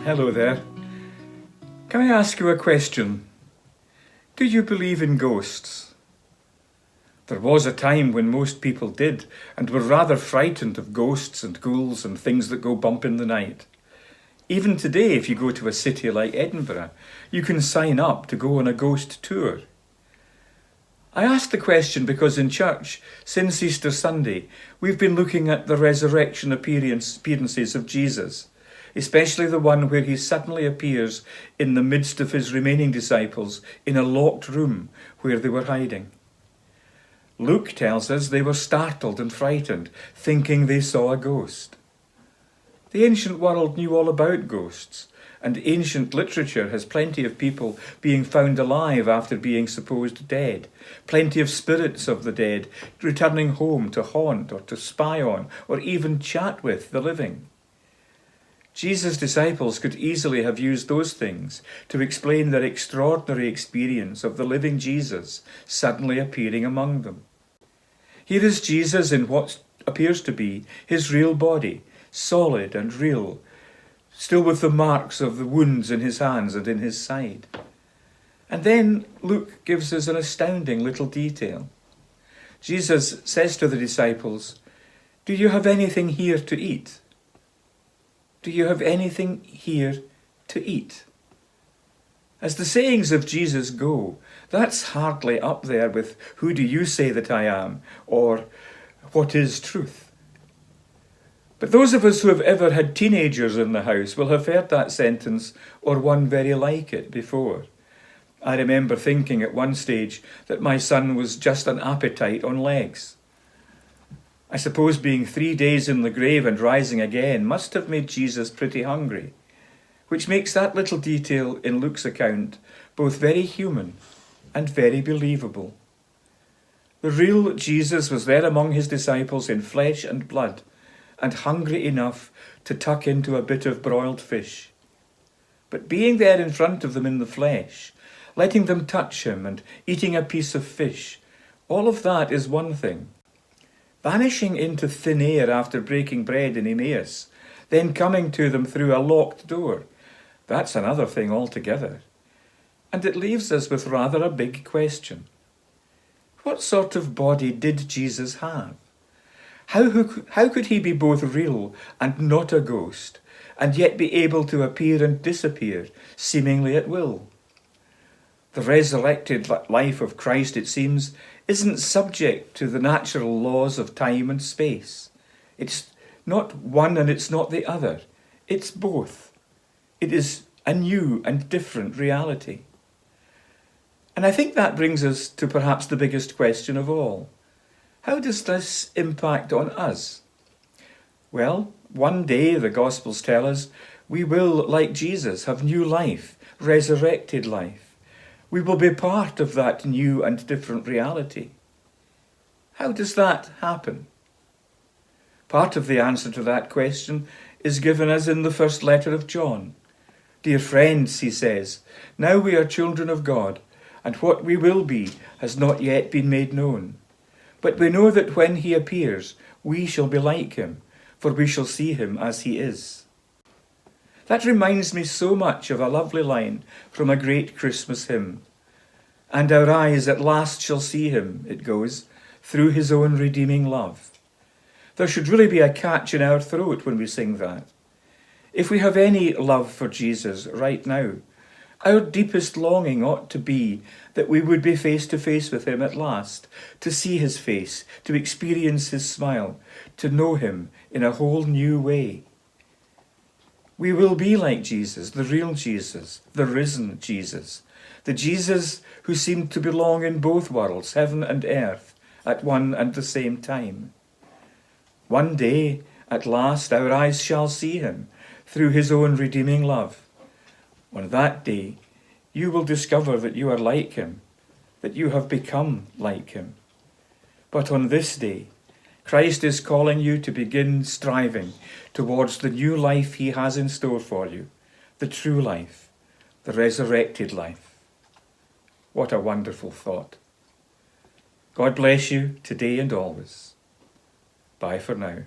Hello there. Can I ask you a question? Do you believe in ghosts? There was a time when most people did and were rather frightened of ghosts and ghouls and things that go bump in the night. Even today, if you go to a city like Edinburgh, you can sign up to go on a ghost tour. I ask the question because in church, since Easter Sunday, we've been looking at the resurrection appearances of Jesus, especially the one where he suddenly appears in the midst of his remaining disciples in a locked room where they were hiding. Luke tells us they were startled and frightened, thinking they saw a ghost. The ancient world knew all about ghosts, and ancient literature has plenty of people being found alive after being supposed dead, plenty of spirits of the dead returning home to haunt or to spy on or even chat with the living. Jesus' disciples could easily have used those things to explain their extraordinary experience of the living Jesus suddenly appearing among them. Here is Jesus in what appears to be his real body, solid and real, still with the marks of the wounds in his hands and in his side. And then Luke gives us an astounding little detail. Jesus says to the disciples, "Do you have anything here to eat? Do you have anything here to eat?" As the sayings of Jesus go, that's hardly up there with "Who do you say that I am?" or "What is truth?" But those of us who have ever had teenagers in the house will have heard that sentence or one very like it before. I remember thinking at one stage that my son was just an appetite on legs. I suppose being 3 days in the grave and rising again must have made Jesus pretty hungry, which makes that little detail in Luke's account both very human and very believable. The real Jesus was there among his disciples in flesh and blood, and hungry enough to tuck into a bit of broiled fish. But being there in front of them in the flesh, letting them touch him and eating a piece of fish, all of that is one thing. Vanishing into thin air after breaking bread in Emmaus, then coming to them through a locked door, that's another thing altogether. And it leaves us with rather a big question. What sort of body did Jesus have? How could he be both real and not a ghost, and yet be able to appear and disappear, seemingly at will? The resurrected life of Christ, it seems, isn't subject to the natural laws of time and space. It's not one and it's not the other. It's both. It is a new and different reality. And I think that brings us to perhaps the biggest question of all. How does this impact on us? Well, one day, the Gospels tell us, we will, like Jesus, have new life, resurrected life. We will be part of that new and different reality. How does that happen? Part of the answer to that question is given us in the first letter of John. "Dear friends," he says, "now we are children of God, and what we will be has not yet been made known. But we know that when he appears, we shall be like him, for we shall see him as he is." That reminds me so much of a lovely line from a great Christmas hymn. "And our eyes at last shall see him," it goes, "through his own redeeming love." There should really be a catch in our throat when we sing that. If we have any love for Jesus right now, our deepest longing ought to be that we would be face to face with him at last, to see his face, to experience his smile, to know him in a whole new way. We will be like Jesus, the real Jesus, the risen Jesus, the Jesus who seemed to belong in both worlds, heaven and earth, at one and the same time. One day, at last, our eyes shall see him through his own redeeming love. On that day, you will discover that you are like him, that you have become like him. But on this day, Christ is calling you to begin striving towards the new life he has in store for you, the true life, the resurrected life. What a wonderful thought. God bless you today and always. Bye for now.